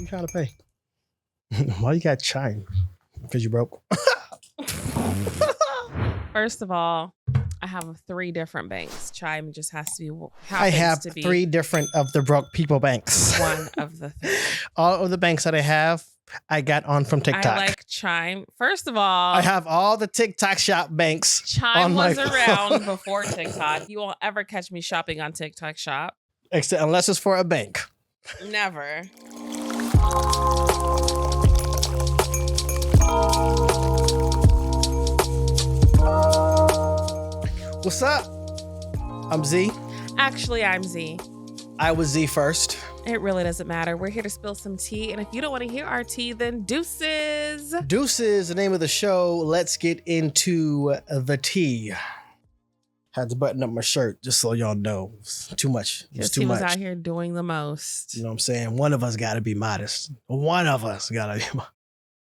trying to pay? Why you got chime? Because you broke. First of all, I have 3 different banks. Chime just has to be. I have 3 different of the broke people banks. One of the 3. All of the banks that I have, I got on from TikTok. I like Chime. First of all, I have all the TikTok shop banks. Chime was around before TikTok. You won't ever catch me shopping on TikTok shop. Except unless it's for a bank. Never. What's up? I'm Z. Actually, I'm Z. I was Z first. It really doesn't matter. We're here to spill some tea. And if you don't want to hear our tea, then deuces. Deuces, the name of the show. Let's get into the tea. Had to button up my shirt just so y'all know. It's too much. It's too much. He was out here doing the most. You know what I'm saying? One of us got to be modest. One of us got to be modest.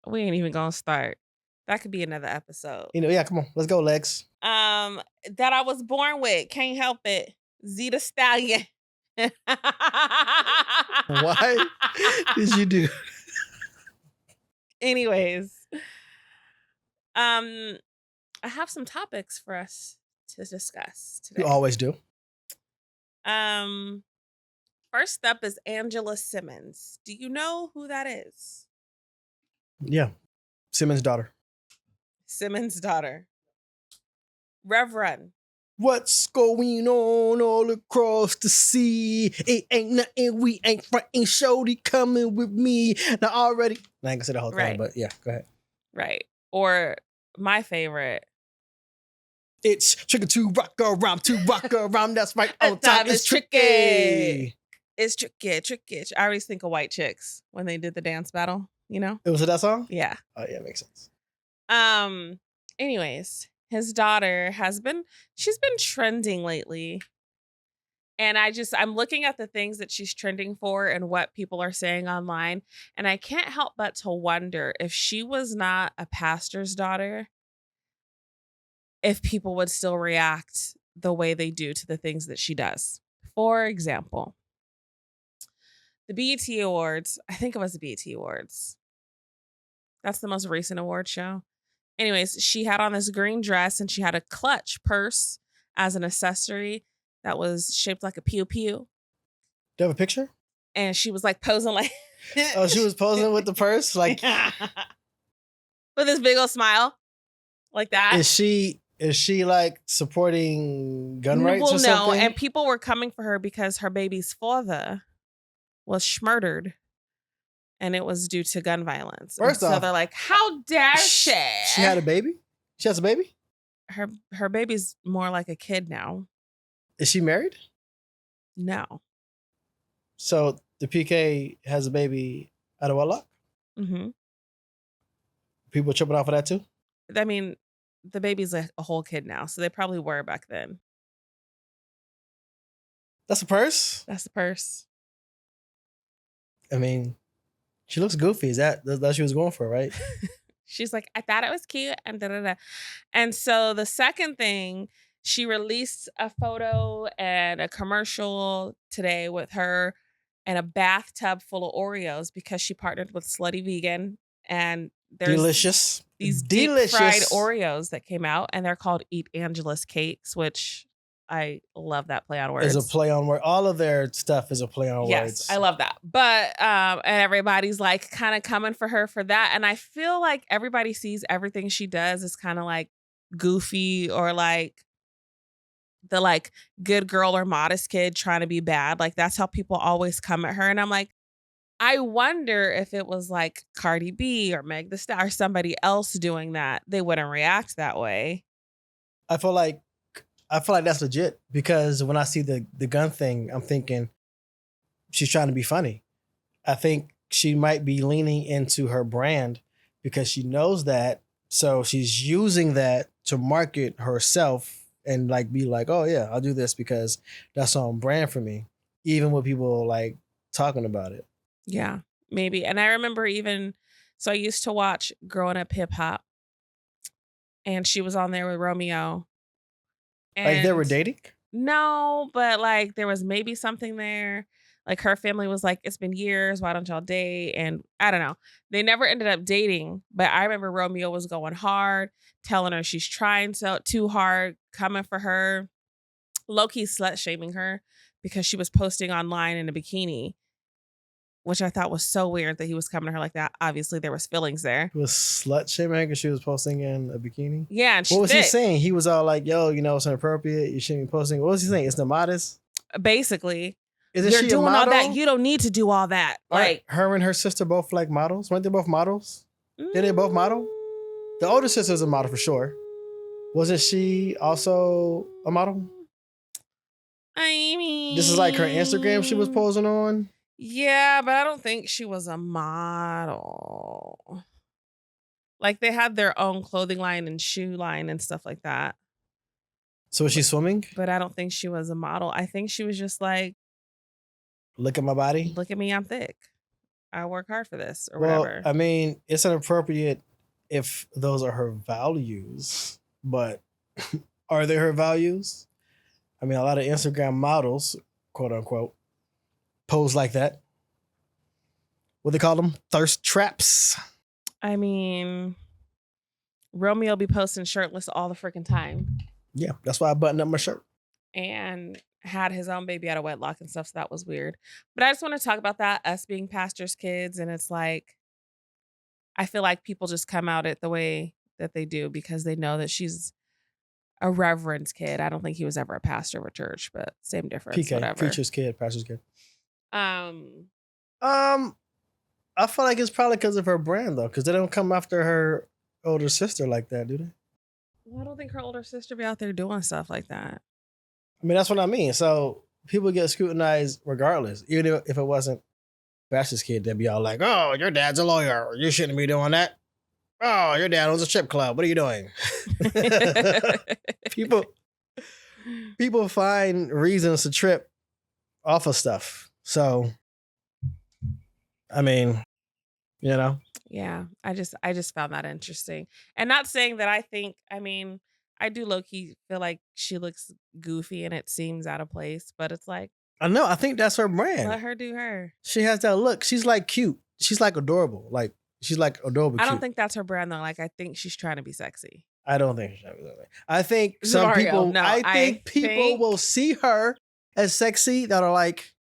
We ain't even going to start. That could be another episode. Yeah, come on. Let's go, Legs. That I was born with. Can't help it. Z the Stallion. Why did you do? Anyways, I have some topics for us to discuss today. You always do. First up is Angela Simmons. Do you know who that is? Yeah. Simmons' daughter. Simmons' daughter. Reverend. What's going on all across the sea? It ain't nothing, we ain't frontin', shorty coming with me. Now already. I ain't gonna say the whole thing, but yeah, go ahead. Right. Or my favorite. It's tricky to rock around, that's right, on time, it's tricky. It's tricky. I always think of White Chicks when they did the dance battle, you know? It was that song? Yeah. Oh yeah, makes sense. Anyways, his daughter she's been trending lately. And I'm looking at the things that she's trending for and what people are saying online. And I can't help but to wonder if she was not a pastor's daughter, if people would still react the way they do to the things that she does. For example, the BET Awards, I think it was the BET Awards. That's the most recent award show. Anyways, she had on this green dress and she had a clutch purse as an accessory that was shaped like a pew-pew. Do you have a picture? And she was like posing like... Oh, she was posing with the purse? Like... with this big old smile. Like that. Is she like supporting gun rights or something? No, and people were coming for her because her baby's father was murdered. And it was due to gun violence. First off, so they're like, how dare she? She had a baby? She has a baby? Her baby's more like a kid now. Is she married? No. So the PK has a baby out of wedlock? Mm-hmm. People tripping off of that too? I mean, the baby's a whole kid now, so they probably were back then. That's a purse? That's the purse. I mean... She looks goofy. That's what she was going for, right? She's like, I thought it was cute and da-da-da. And so the second thing, she released a photo and a commercial today with her in a bathtub full of Oreos because she partnered with Slutty Vegan. And there's these deep fried Oreos that came out and they're called Eat Angela's Cakes, which... I love that play on words. It's a play on word. All of their stuff is a play on words. Yes, I love that. But and everybody's like kind of coming for her for that. And I feel like everybody sees everything she does as kind of like goofy or like the like good girl or modest kid trying to be bad. Like that's how people always come at her. And I'm like, I wonder if it was like Cardi B or Meg Thee Stallion or somebody else doing that, they wouldn't react that way. I feel like that's legit because when I see the gun thing, I'm thinking she's trying to be funny. I think she might be leaning into her brand because she knows that. So she's using that to market herself and like be like, oh yeah, I'll do this because that's on brand for me. Even with people like talking about it. Yeah, maybe. And I remember so I used to watch Growing Up Hip Hop and she was on there with Romeo. And like they were dating? No, but like there was maybe something there. Like her family was like, it's been years. Why don't y'all date? And I don't know. They never ended up dating. But I remember Romeo was going hard, telling her she's trying too hard, coming for her, low-key slut shaming her because she was posting online in a bikini, which I thought was so weird that he was coming to her like that. Obviously, there was feelings there. He was slut shaming because she was posting in a bikini? Yeah, and what was he saying? He was all like, yo, it's inappropriate. You shouldn't be posting. What was he saying? It's not modest? Basically. Isn't You're she doing a model? all that. You don't need to do all that. Like her and her sister both like models. Weren't they both models? Did they both model? The older sister's a model for sure. Wasn't she also a model? I mean, this is like her Instagram she was posing on. Yeah, but I don't think she was a model. Like they had their own clothing line and shoe line and stuff like that. So was she swimming? But I don't think she was a model. I think she was just like, look at my body. Look at me, I'm thick. I work hard for this or whatever. I mean, it's inappropriate if those are her values, but are they her values? I mean, a lot of Instagram models, quote unquote, pose like that. What they call them? Thirst traps. I mean, Romeo be posting shirtless all the freaking time. Yeah, that's why I buttoned up my shirt. And had his own baby out of wedlock and stuff, so that was weird. But I just want to talk about that, us being pastors' kids, and it's like, I feel like people just come out it the way that they do because they know that she's a reverend's kid. I don't think he was ever a pastor of a church, but same difference. PK, whatever. preacher's kid, pastor's kid. I feel like it's probably because of her brand though, because they don't come after her older sister like that, do they? Well, I don't think her older sister be out there doing stuff like that. I mean, that's what I mean. So people get scrutinized regardless, even if it wasn't pastor's kid. They'd be all like, "Oh, your dad's a lawyer. You shouldn't be doing that. Oh, your dad owns a strip club. What are you doing?" people find reasons to trip off of stuff. So, I mean, Yeah, I just found that interesting. And not saying that I do low-key feel like she looks goofy and it seems out of place, but it's like, I know. I think that's her brand. let her do her. She has that look. She's like cute. She's like adorable. Like she's like adorable. I don't cute. think that's her brand though. Like I think she's trying to be sexy. I don't think she's trying to be sexy. I think some Mario, people. no, I think people will see her as sexy that are like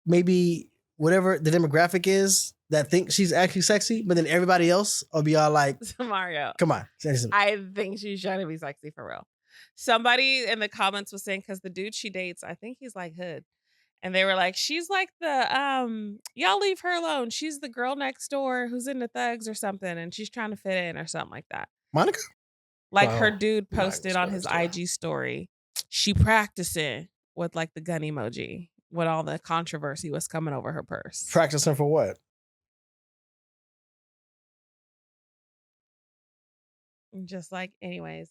maybe whatever the demographic is that think she's actually sexy, but then everybody else will be all like, Mario, come on. I think she's trying to be sexy for real. Somebody in the comments was saying, because the dude she dates, I think he's like hood. And they were like, she's like the, y'all leave her alone. She's the girl next door who's into thugs or something. And she's trying to fit in or something like that. Monica? Like her dude posted on his IG story, she practicing with like the gun emoji when all the controversy was coming over her purse. Practicing for what? Just like, anyways,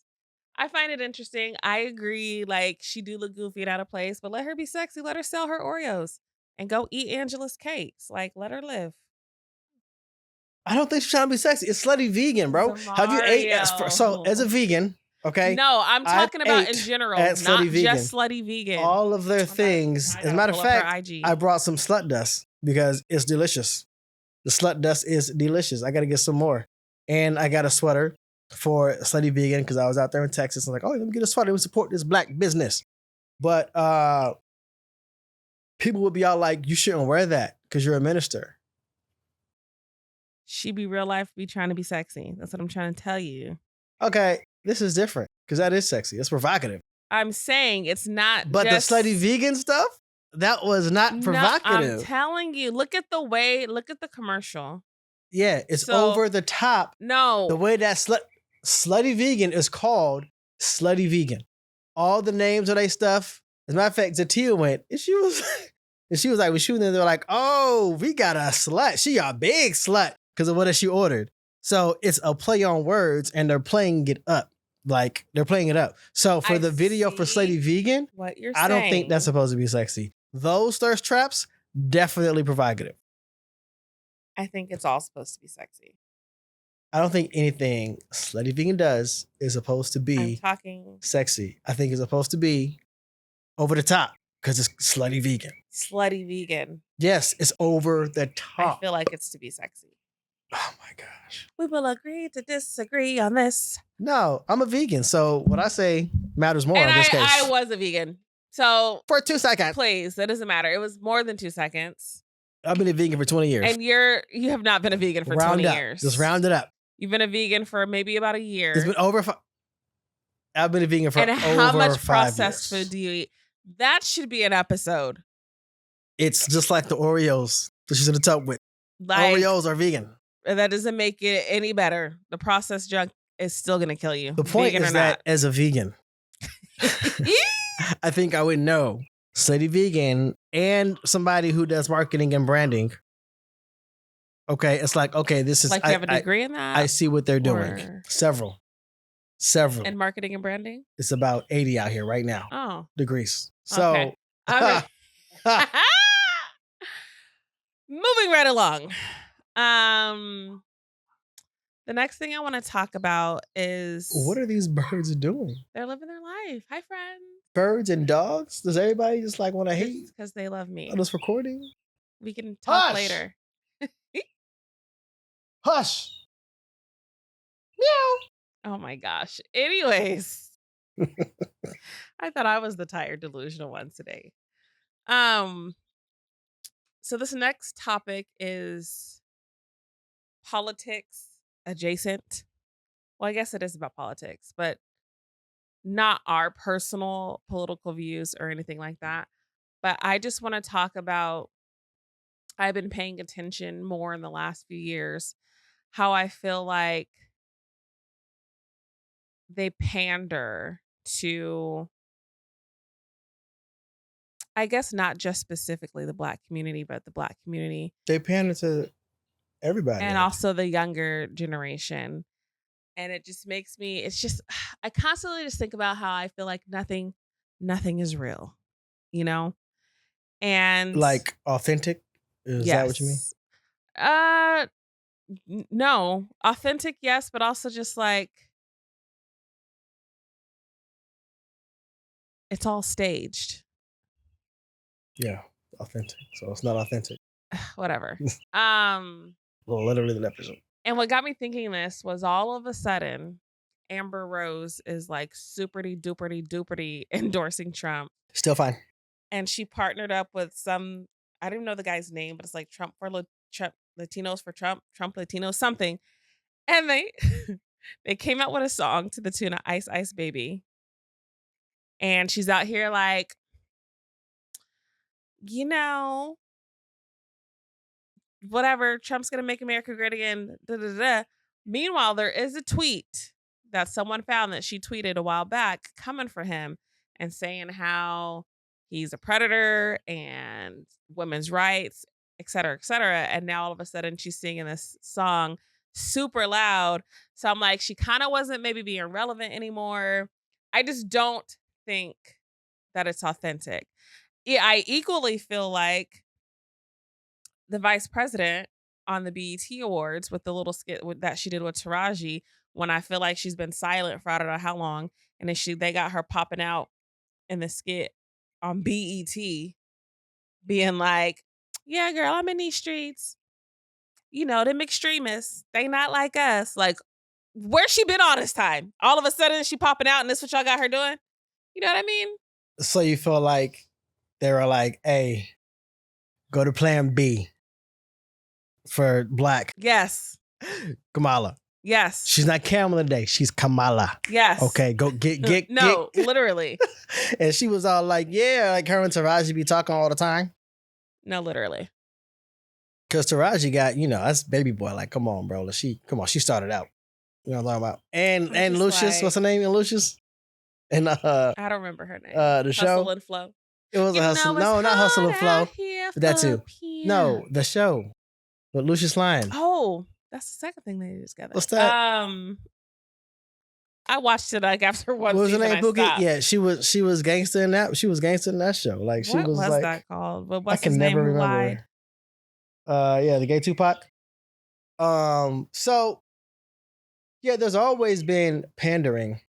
I find it interesting. I agree. Like, she do look goofy and out of place, but let her be sexy. Let her sell her Oreos and go eat Angela's cakes. Like, let her live. I don't think she's trying to be sexy. It's Slutty Vegan, bro. Have you ate? As a vegan, okay? No, I'm talking about in general, not just Slutty Vegan. All of their things. As a matter of fact, I brought some slut dust because it's delicious. The slut dust is delicious. I got to get some more. And I got a sweater for Slutty Vegan because I was out there in Texas. I'm like, oh, let me get a sweater. Let me support this black business. But people would be all like, you shouldn't wear that because you're a minister. She be real life, be trying to be sexy. That's what I'm trying to tell you. Okay, this is different because that is sexy. It's provocative. I'm saying it's not. But the Slutty Vegan stuff, that was not provocative. No, I'm telling you. Look at the commercial. Yeah, it's over the top. No. The way that Slutty Vegan is called Slutty Vegan. All the names of their stuff. As a matter of fact, Zatia went, and she was like, we're shooting, and they're like, oh, we got a slut. She a big slut because of what she ordered. So it's a play on words, and they're playing it up. Like, they're playing it up. So for the video for Slutty Vegan, what you're I don't think that's supposed to be sexy. Those thirst traps, definitely provocative. I think it's all supposed to be sexy. I don't think anything Slutty Vegan does is supposed to be sexy. I think it's supposed to be over the top. Because it's slutty vegan. Slutty vegan. Yes, it's over the top. I feel like it's to be sexy. Oh my gosh. We will agree to disagree on this. No, I'm a vegan. So what I say matters more And in this case. I was a vegan. So for 2 seconds. Please, that doesn't matter. It was more than 2 seconds. I've been a vegan for 20 years. And you have not been a vegan for 20 years. Just round it up. You've been a vegan for maybe about a year. It's been over. I've been a vegan for over 5 years. And how much processed food do you eat? That should be an episode. It's just like the Oreos that she's in the tub with. Like, Oreos are vegan. That doesn't make it any better. The processed junk is still going to kill you. The point is that as a vegan, I think I would know Slutty Vegan and somebody who does marketing and branding. Okay, it's like, okay, this is like you have a degree in that. I see what they're doing. Several. In marketing and branding? It's about 80 out here right now. Oh. Degrees. So okay. Moving right along. The next thing I want to talk about is what are these birds doing? They're living their life. Hi, friends. Birds and dogs? Does everybody just like want to hate? Because they love me. On this recording? We can talk later. Hush. Meow. Oh my gosh. Anyways. I thought I was the tired, delusional one today. So this next topic is politics adjacent. Well, I guess it is about politics, but not our personal political views or anything like that. But I just want to talk about, I've been paying attention more in the last few years, how I feel like they pander to, I guess not just specifically the Black community, but the Black community. They pander to everybody. And also the younger generation. And it just makes me, it's just, I constantly just think about how I feel like nothing is real, you know? And like authentic? Is that what you mean? No. Authentic, yes, but also just like, it's all staged. Yeah, authentic. So it's not authentic. Whatever. Well, literally the definition. And what got me thinking this was all of a sudden, Amber Rose is like superty duperty endorsing Trump. Still fine. And she partnered up with some, I don't know the guy's name, but it's like Trump Latinos for Trump Latinos, something. And they came out with a song to the tune of Ice Ice Baby. And she's out here like, you know, whatever, Trump's going to make America great again. Da, da, da. Meanwhile, there is a tweet that someone found that she tweeted a while back coming for him and saying how he's a predator and women's rights, et cetera, et cetera. And now all of a sudden she's singing this song super loud. So I'm like, she kind of wasn't maybe being relevant anymore. I just don't think that it's authentic. Yeah, I equally feel like the vice president on the BET Awards with the little skit that she did with Taraji, when I feel like she's been silent for I don't know how long, and then they got her popping out in the skit on BET, being like, yeah, girl, I'm in these streets. You know, them extremists, they not like us. Like, where's she been all this time? All of a sudden she popping out and this what y'all got her doing? You know what I mean? So you feel like they were like, hey, go to plan B for Black. Yes. Kamala. Yes. She's not Kamala today. She's Kamala. Yes. Okay, go get. No, literally. And she was all like, yeah, like her and Taraji be talking all the time. No, literally. Because Taraji got, you know, that's baby boy. Like, come on, bro. She started out. You know what I'm talking about? And Lucius, like, what's her name? And Lucius? And I don't remember her name. The show. Hustle and Flow. It was a Hustle. No, not Hustle and Flow. But that too. No, the show. With Lucius Lyon. Oh, that's the second thing they did together. What's that? I watched it like after one what was her season. name, Pookie? Yeah, she was gangster in that. She was gangster in that show. Like she what was like, that called? But what's his name? Who lied? Yeah, the gay Tupac. So yeah, there's always been pandering.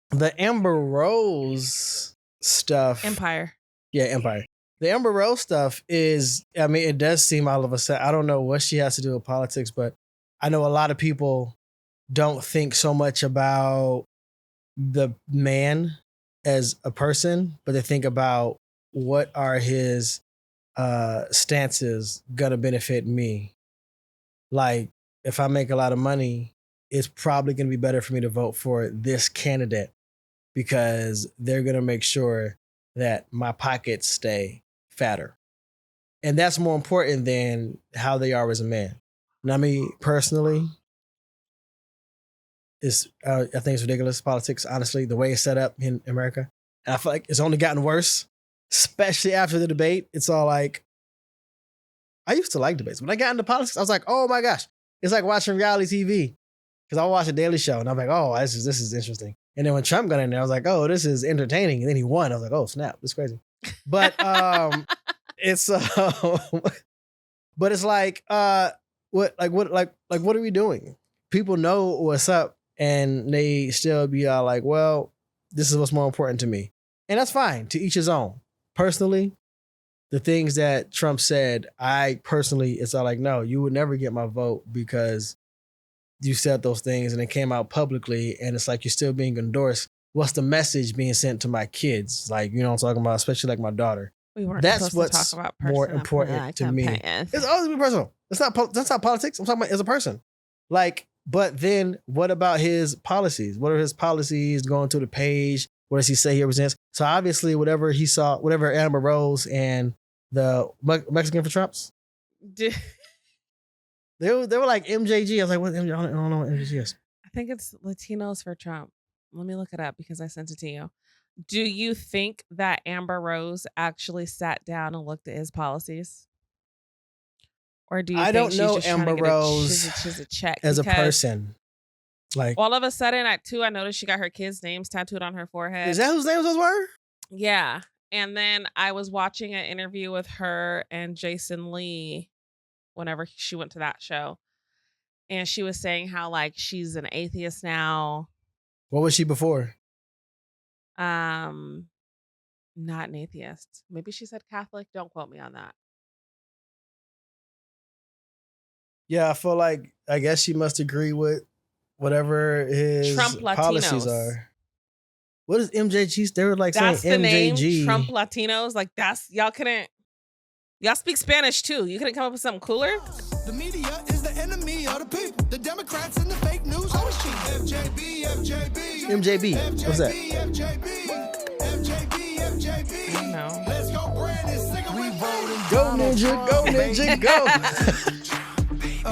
The Amber Rose stuff. Empire. Yeah, Empire. The Amber Rose stuff is, I mean, it does seem all of a sudden, I don't know what she has to do with politics, but I know a lot of people don't think so much about the man as a person, but they think about what are his stances gonna benefit me. Like, if I make a lot of money, it's probably gonna be better for me to vote for this candidate because they're gonna make sure that my pockets stay fatter. And that's more important than how they are as a man. Now, me personally, I think it's ridiculous politics, honestly, the way it's set up in America. And I feel like it's only gotten worse, especially after the debate. It's all like, I used to like debates. When I got into politics, I was like, oh my gosh, it's like watching reality TV. Because I watched a Daily Show and I'm like, oh, this is interesting. And then when Trump got in there, I was like, oh, this is entertaining. And then he won. I was like, oh, snap, this is crazy. But it's but it's like what are we doing? People know what's up and they still be all like, well, this is what's more important to me. And that's fine, to each his own. Personally, the things that Trump said, it's all like, no, you would never get my vote because you said those things and it came out publicly and it's like you're still being endorsed. What's the message being sent to my kids? Like, you know what I'm talking about, especially like my daughter. We weren't That's supposed what's to talk about more important to me. It's always be personal. That's not politics. I'm talking about as a person. Like, but then what about his policies? What are his policies going to the page? What does he say he represents? So obviously, whatever he saw, whatever Amber Rose and the Mexican for Trumps, they were like MJG. I was like, what MJ? I don't know what MJG is. I think it's Latinos for Trump. Let me look it up because I sent it to you. Do you think that Amber Rose actually sat down and looked at his policies? Or do you I think don't know she's just Amber trying to get Rose she's a check as a because person. Like, all of a sudden at 2, I noticed she got her kids' names tattooed on her forehead. is that whose names those were? Yeah. And then I was watching an interview with her and Jason Lee whenever she went to that show. And she was saying how like she's an atheist now. What was she before? Not an atheist. Maybe she said Catholic. Don't quote me on that. Yeah, I feel like, I guess she must agree with whatever his Trump policies Latinos. are. What is MJG? They were like That's saying the MJG. name, Trump Latinos. Like y'all speak Spanish too. You couldn't come up with something cooler? The media is the enemy of the people. The Democrats and the fake news always cheat. MJB. What's that? I don't know. Let's go, Brandon. Go Ninja, go Ninja, go.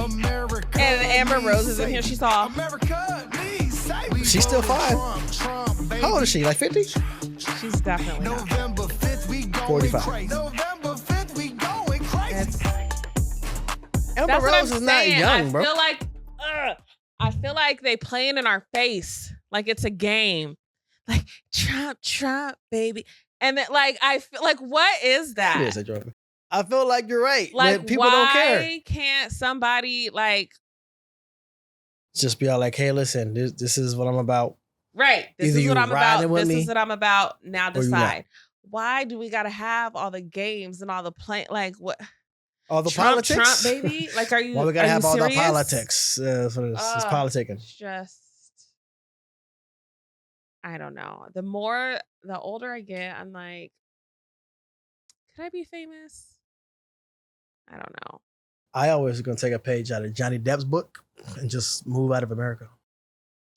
America. And Amber Rose is in here. She saw. America needs saving. She's still fine. Trump, baby. How old is she? Like 50? She's definitely not. November 5th, we going 45. crazy. November 5th, we going crazy. Amber That's what I'm Rose is not saying. young, bro. I feel like they playing in our face like it's a game. Like Trump, baby. And then like I feel like, what is that? It is a joke. I feel like you're right. Like, People why don't care. can't somebody like Just be all like, hey, listen, this is what I'm about. right? This Either is what you I'm about. riding with This me is what I'm about. Now or you not. decide. Why do we gotta have all the games and all the play? Like what? All the Trump, politics? baby. Like, are you? Well, we gotta are have you all serious? the politics. That's what it is. It's politicking. It's just, I don't know. The older I get, I'm like, could I be famous? I don't know. I always gonna take a page out of Johnny Depp's book and just move out of America.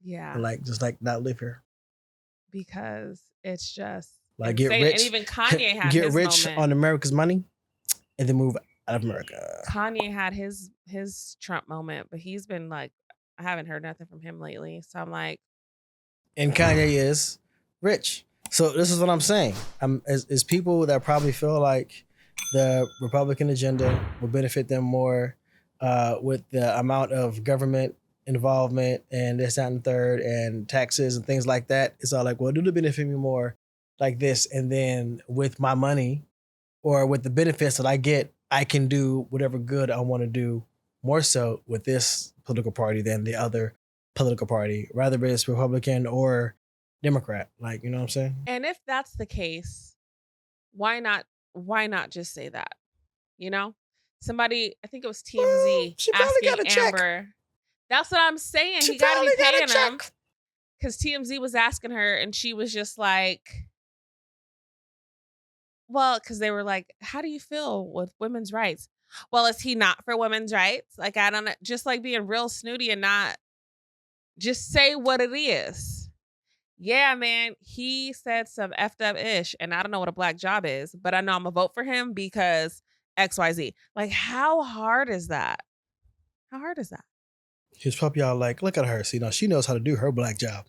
Yeah, And like, just like not live here. because it's just Like, get insane. rich. And even Kanye had get his rich moment. on America's money and then move out of America. Kanye had his Trump moment, but he's been like, I haven't heard nothing from him lately. So I'm like, And Kanye is rich. So this is what I'm saying. Is people that probably feel like the Republican agenda will benefit them more with the amount of government involvement and this, that, and the third, and taxes and things like that. It's all like, well, do it benefit me more like this? And then with my money or with the benefits that I get, I can do whatever good I want to do more so with this political party than the other political party, rather it's Republican or Democrat. Like, you know what I'm saying? and if that's the case, Why not just say that? You know? Somebody, I think it was TMZ she probably got a asking check. Amber. That's what I'm saying. She He got to be probably got a paying him. check. Because TMZ was asking her, and she was just like, well, because they were like, how do you feel with women's rights? Well, is he not for women's rights? Like, I don't know. Just like being real snooty and not just say what it is. Yeah, man, he said some effed up ish, and I don't know what a black job is, but I know I'm gonna vote for him because XYZ. Like, how hard is that? How hard is that? He's probably all like, look at her. See, she knows how to do her black job.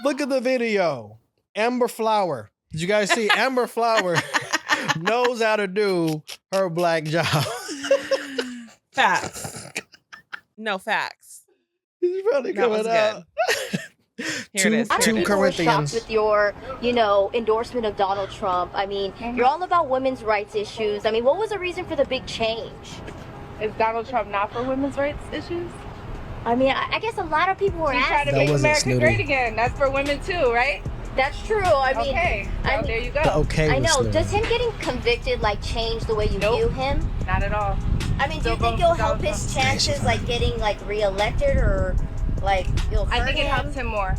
Look at the video. Amber Flower. Did you guys see Amber Flower knows how to do her black job? Facts. No facts. He's probably That coming was out. Here it is. I Here don't it think is. we're shocked with your, endorsement of Donald Trump. I mean, you're all about women's rights issues. I mean, what was the reason for the big change? Is Donald Trump not for women's rights issues? I mean, I guess a lot of people were He's trying to asking. make wasn't America snooty. great again. That's for women too, right? That's true. I mean, Okay, well, there you go. The okay I was know. snooty. Does him getting convicted change the way you Nope. view him? Not at all. I mean, do you Still think vote it'll for help Donald his Trump. chances getting reelected or it'll hurt I think it him? helps him more.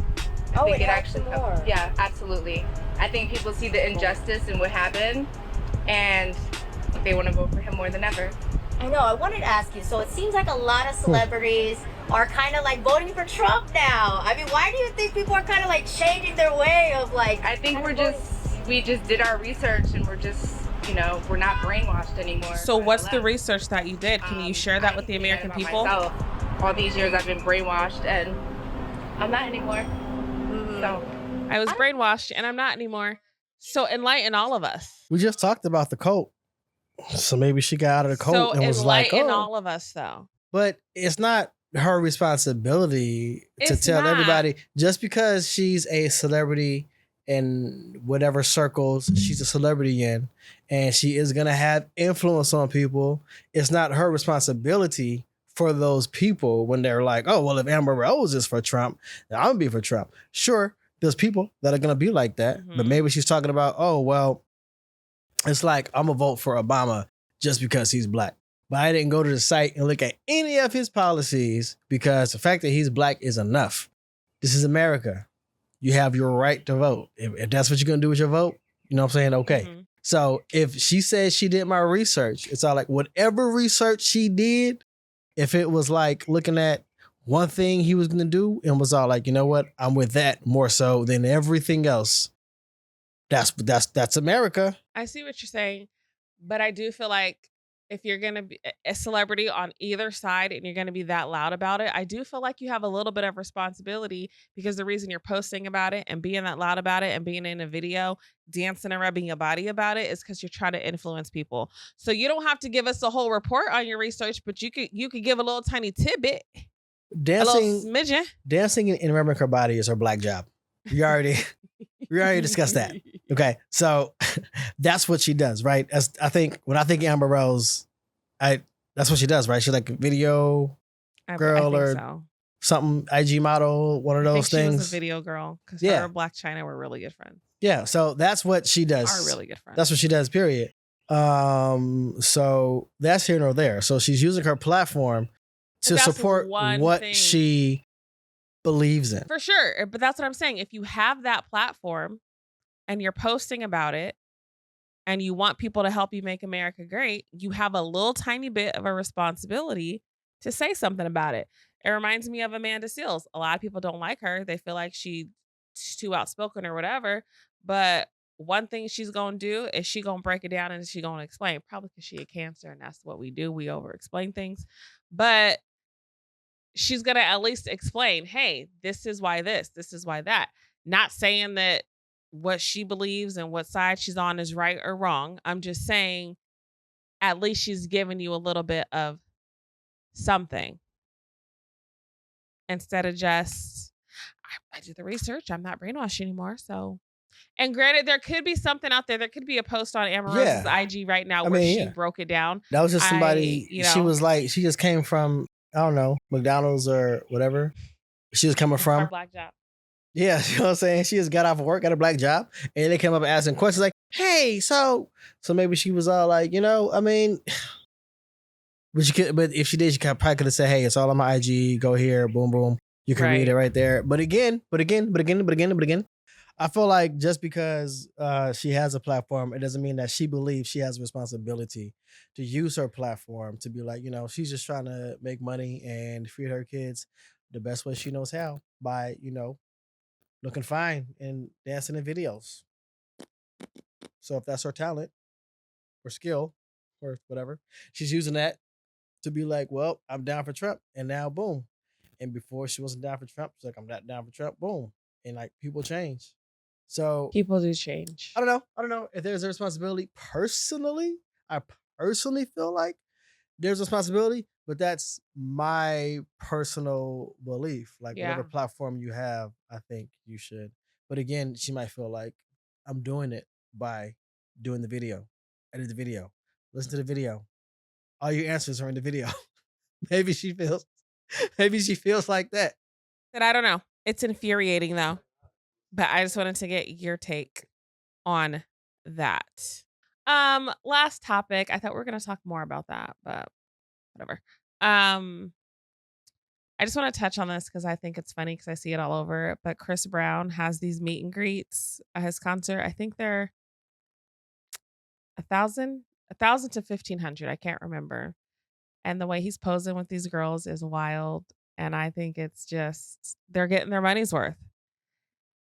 Oh, I think it helps him more. Yeah, absolutely. I think people see the injustice and what happened, and they want to vote for him more than ever. I know. I wanted to ask you. So it seems like a lot of celebrities are kind of voting for Trump now. I mean, why do you think people are kind of changing their way of I think we just did our research, and we're just, we're not brainwashed anymore. So by what's the left. research that you did? Can you share that with the I American about people? myself. All these years I've been brainwashed, and I'm not anymore. So I was brainwashed and I'm not anymore. So enlighten all of us. We just talked about the cult. So maybe she got out of the cult So and was like, enlighten oh. all of us though. But it's not her responsibility to It's tell not. everybody just because she's a celebrity in whatever circles she's a celebrity in and she is going to have influence on people. It's not her responsibility for those people when they're like, oh, well, if Amber Rose is for Trump, then I'm going to be for Trump. Sure, there's people that are going to be like that. But maybe she's talking about, oh, well, it's like I'm going to vote for Obama just because he's black. But I didn't go to the site and look at any of his policies because the fact that he's black is enough. This is America. You have your right to vote. If that's what you're going to do with your vote, you know what I'm saying? Okay. Mhm. So if she says she did my research, it's all whatever research she did, if it was looking at one thing he was going to do and was all you know what? I'm with that more so than everything else. That's America. I see what you're saying, but I do feel like if you're going to be a celebrity on either side and you're going to be that loud about it, I do feel like you have a little bit of responsibility because the reason you're posting about it and being that loud about it and being in a video, dancing and rubbing your body about it is because you're trying to influence people. So you don't have to give us a whole report on your research, but you could give a little tiny tidbit, a little smidgen. Dancing and rubbing her body is her black job. We already discussed that. Okay, so that's what she does, right? When I think Amber Rose, that's what she does, right? She's like a video girl I think or so. something, IG model, one of I those think things. She was a video girl because Yeah. her and Black China were really good friends. Yeah, so that's what she does. Are really good friends. That's what she does, period. So that's here nor there. So she's using her platform to That's support one what thing. she believes in. For sure. But that's what I'm saying. If you have that platform and you're posting about it and you want people to help you make America great, you have a little tiny bit of a responsibility to say something about it. It reminds me of Amanda Seales. A lot of people don't like her. They feel like she's too outspoken or whatever. But one thing she's going to do is she going to break it down and she going to explain. Probably because she had cancer and that's what we do. We over explain things. But she's going to at least explain, hey, this is why this is why that. Not saying that what she believes and what side she's on is right or wrong. I'm just saying at least she's giving you a little bit of something instead of just, I did the research. I'm not brainwashed anymore. So, and granted, there could be something out there. There could be a post on Amber Rose's IG right now where she broke it down. That was just somebody, she was she just came from, I don't know, McDonald's or whatever. She was coming from. Black job. Yeah, you know what I'm saying? She just got off of work, got a black job, and they came up and asking questions like, hey, so maybe she was all like, I mean, but if she did, she probably could have said, hey, it's all on my IG, go here, boom, boom. You can read it right there. But again, I feel like just because she has a platform, it doesn't mean that she believes she has a responsibility to use her platform to be like, she's just trying to make money and feed her kids the best way she knows how by, looking fine and dancing in videos. So if that's her talent or skill or whatever, she's using that to be like, well, I'm down for Trump. And now, boom. And before she wasn't down for Trump, she's like, I'm not down for Trump. Boom. And like people change. So people do change. I don't know if there's a responsibility. Personally, I personally feel like there's a responsibility, but that's my personal belief. Like whatever platform you have, I think you should. But again, she might feel like I'm doing it by doing the video, edit the video, listen to the video. All your answers are in the video. maybe she feels like that. But I don't know. It's infuriating though. But I just wanted to get your take on that. Last topic. I thought we were gonna talk more about that, but whatever. I just want to touch on this because I think it's funny because I see it all over. But Chris Brown has these meet and greets at his concert. I think they're 1,000 to 1,500. I can't remember. And the way he's posing with these girls is wild. And I think it's just they're getting their money's worth.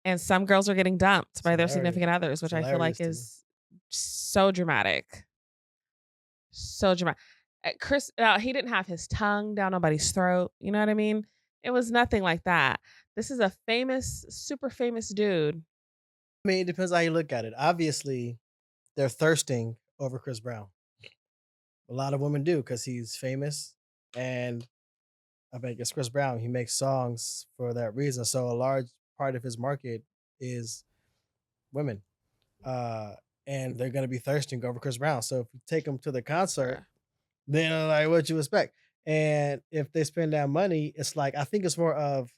And some girls are getting dumped by their significant others, which I feel like is so dramatic. So dramatic. Chris, he didn't have his tongue down nobody's throat. You know what I mean? It was nothing like that. This is a famous, super famous dude. I mean, it depends how you look at it. Obviously, they're thirsting over Chris Brown. A lot of women do because he's famous. And I think it's Chris Brown. He makes songs for that reason. So a large part of his market is women. And they're going to be thirsting over Chris Brown. So if you take them to the concert, then like what you expect. And if they spend that money, it's like, I think it's more of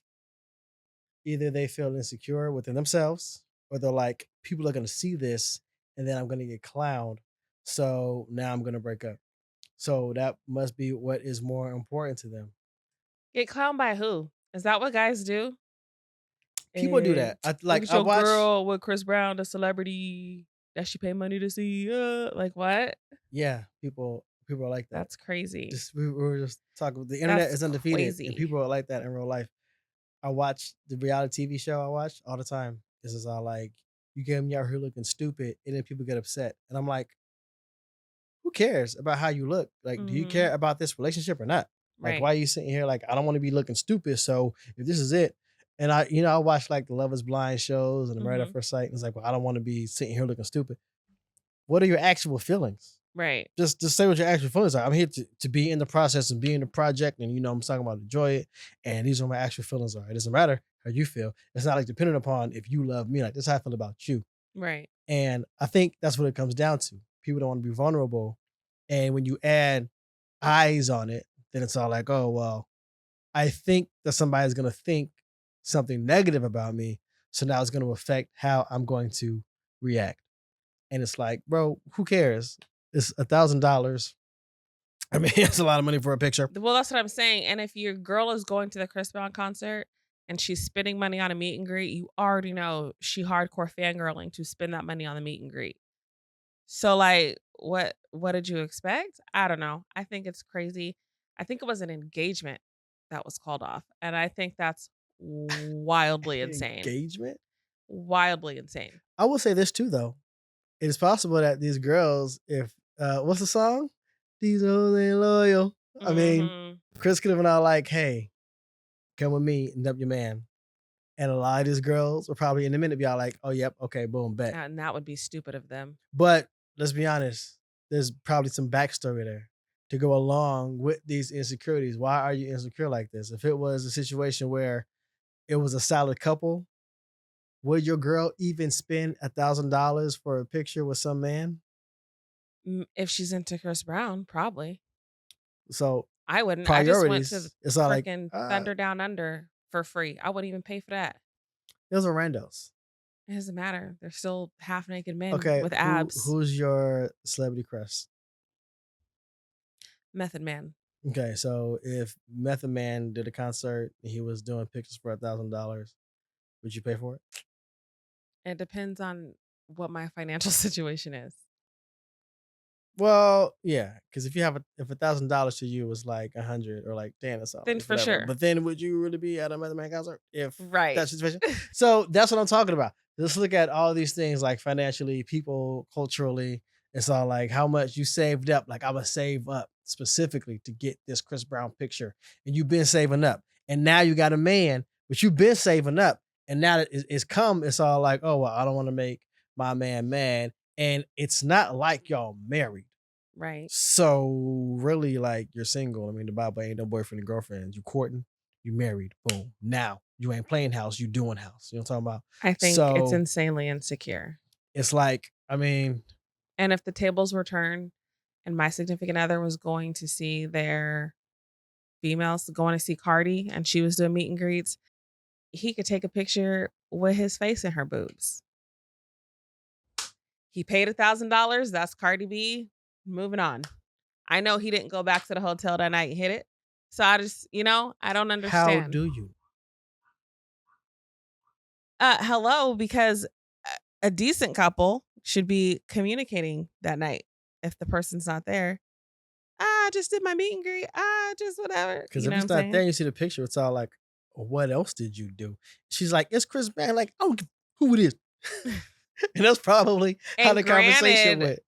either they feel insecure within themselves or they're like, people are going to see this and then I'm going to get clowned. So now I'm going to break up. So that must be what is more important to them. Get clowned by who? Is that what guys do? People do that. I watch girl with Chris Brown, the celebrity that she pay money to see. Like what? Yeah, people are like that. That's crazy. We were just talking. The internet is undefeated, and people are like that in real life. I watch the reality TV show I watch all the time. This is all like, you get me out here looking stupid, and then people get upset, and I'm like, who cares about how you look? Like, do you care about this relationship or not? Like, why are you sitting here like, I don't want to be looking stupid. So if this is it, and I watch like the Love Is Blind shows and the Married at First Sight, and it's like, well, I don't want to be sitting here looking stupid. What are your actual feelings? Right. Just say what your actual feelings are. I'm here to be in the process and be in the project, and I'm talking about enjoy it. And these are what my actual feelings are. It doesn't matter how you feel. It's not like dependent upon if you love me. Like, this is how I feel about you. Right. And I think that's what it comes down to. People don't want to be vulnerable. And when you add eyes on it, then it's all like, oh, well, I think that somebody's going to think something negative about me. So now it's going to affect how I'm going to react. And it's like, bro, who cares? It's $1,000. I mean, it's a lot of money for a picture. Well, that's what I'm saying. And if your girl is going to the Chris Brown concert and she's spending money on a meet and greet, you already know she hardcore fangirling to spend that money on the meet and greet. So like, what did you expect? I don't know. I think it's crazy. I think it was an engagement that was called off. And I think that's wildly insane. Engagement? Wildly insane. I will say this too, though. It is possible that these girls, if, what's the song? These hoes ain't loyal. I mean, Chris could have been all like, hey, come with me and dump your man. And a lot of these girls will probably in a minute be all like, oh, yep, okay, boom, bet. And that would be stupid of them. But let's be honest, there's probably some backstory there to go along with these insecurities. Why are you insecure like this? If it was a situation where it was a solid couple, would your girl even spend $1,000 for a picture with some man? If she's into Chris Brown, probably. So I wouldn't. Priorities, I just went to it's all like Thunder Down Under for free. I wouldn't even pay for that. Those are randos. It doesn't matter. They're still half naked men Okay, with abs. who's your celebrity crush? Method Man. Okay, so if Method Man did a concert and he was doing pictures for $1,000, would you pay for it? It depends on what my financial situation is. Well, yeah, because if $1,000 to you was like 100 or like 10 or something, Then for sure. But then would you really be at a Method Man concert if Right. that situation? So that's what I'm talking about. Let's look at all these things like financially, people, culturally. It's all like how much you saved up. Like I'm gonna save up specifically to get this Chris Brown picture, and you've been saving up, and now you got a man, but you've been saving up, and now that it's come, it's all like, oh well, I don't want to make my man mad, and it's not like y'all married. Right. So really, like you're single. I mean, the Bible ain't no boyfriend and girlfriend. You courting, you married. Boom. Now you ain't playing house. You doing house. You know what I'm talking about? I think So it's insanely insecure. it's like, I mean, And if the tables were turned and my significant other was going to see their females going to see Cardi and she was doing meet and greets, he could take a picture with his face in her boobs. He paid $1,000. That's Cardi B. Moving on. I know he didn't go back to the hotel that night and hit it. So I just, I don't understand. how do you? Hello, because a decent couple should be communicating that night. If the person's not there, I just did my meet and greet. Just whatever. Because if it's not there, you see the picture. It's all like, what else did you do? She's like, it's Chris Brown. Like, I don't give who it is. And that's probably how the conversation went.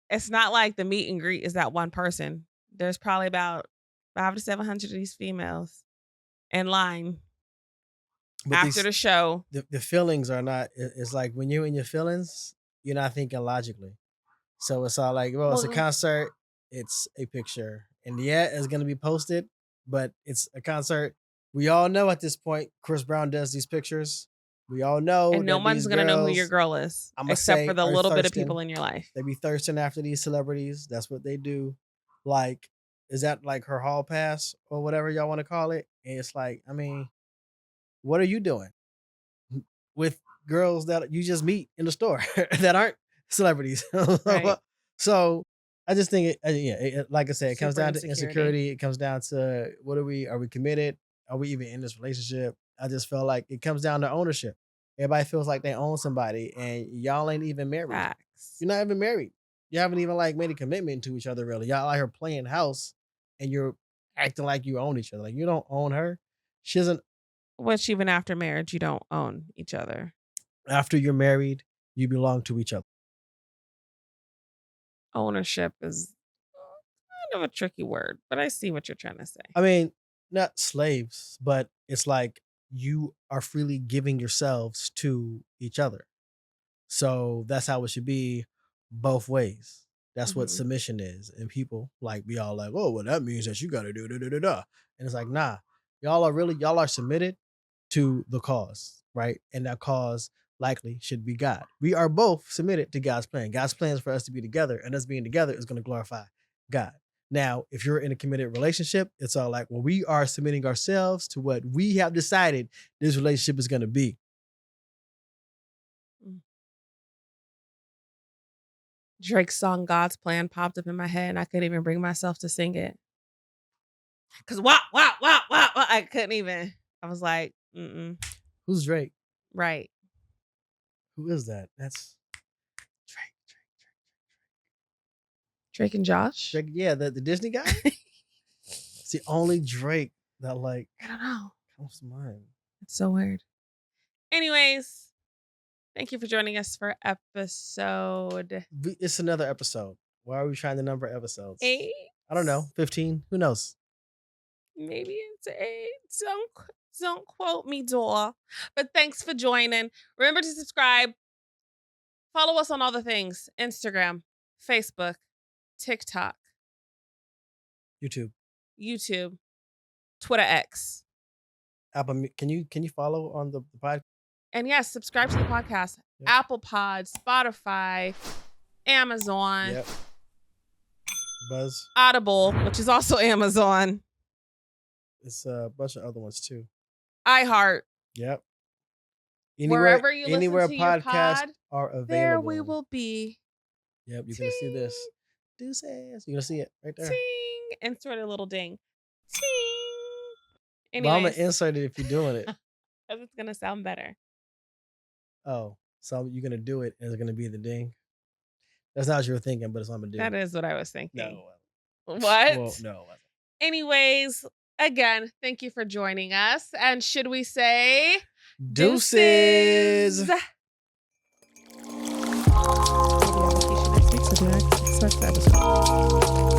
It's not like the meet and greet is that one person. There's probably about 500 to 700 of these females in line But after the show. The feelings are not. It's like when you're in your feelings, you're not thinking logically. So it's all like, well, it's a concert. It's a picture. And yeah, it's going to be posted, but it's a concert. We all know at this point, Chris Brown does these pictures. We all know. And no one's going to know who your girl is, except for the little bit of people in your life. They be thirsting after these celebrities. That's what they do. Like, is that like her hall pass or whatever y'all want to call it? And it's like, I mean, what are you doing with girls that you just meet in the store that aren't celebrities? Right. So I just think like I said, it comes down to insecurity. It comes down to are we committed? Are we even in this relationship? I just felt like it comes down to ownership. Everybody feels like they own somebody and y'all ain't even married. Facts. You're not even married. You haven't even like made a commitment to each other really. Y'all out here playing house and you're acting like you own each other. Like you don't own her. She doesn't. Which even after marriage, you don't own each other. After you're married, you belong to each other. Ownership is kind of a tricky word, but I see what you're trying to say. I mean, not slaves, but it's like you are freely giving yourselves to each other. So that's how it should be both ways. That's what submission is. And people like be all like, oh, well, that means that you got to do da-da-da-da. And it's like, nah, y'all are submitted to the cause, right? And that cause likely should be God. We are both submitted to God's plan. God's plan is for us to be together, and us being together is going to glorify God. Now, if you're in a committed relationship, it's all like, well, we are submitting ourselves to what we have decided this relationship is going to be. Drake's song God's Plan popped up in my head and I couldn't even bring myself to sing it. Because wow, I couldn't even. I was like, Who's Drake? Right. Who is that? That's Drake and Josh? Drake, yeah, the Disney guy? It's the only Drake that like, I don't know, comes to mind. It's so weird. Anyways, thank you for joining us for episode. It's another episode. Why are we trying to number episodes? 8? I don't know. 15? Who knows? Maybe it's 8. Don't quote me, door. But thanks for joining. Remember to subscribe. Follow us on all the things. Instagram, Facebook, TikTok, YouTube, Twitter X. Apple. Can you follow on the podcast? And yes, subscribe to the podcast. Yep. Apple Pod, Spotify, Amazon. Yep. Buzz. Audible, which is also Amazon. It's a bunch of other ones too. iHeart. Yep. Wherever you listen anywhere to your podcasts pod, are available. there we will be. Yep, you're gonna see this. Deuces. You're gonna see it right there. Ting. Insert a little ding. Ting. But I'm Anyways, gonna insert it if you're doing it. because it's gonna sound better. Oh, so you're gonna do it and it's gonna be the ding. That's not what you were thinking, but it's what I'm gonna do. That is what I was thinking. No. What? Well, no. Anyways, again, thank you for joining us. And should we say Deuces. Maybe I'll look you next week, so do next episode.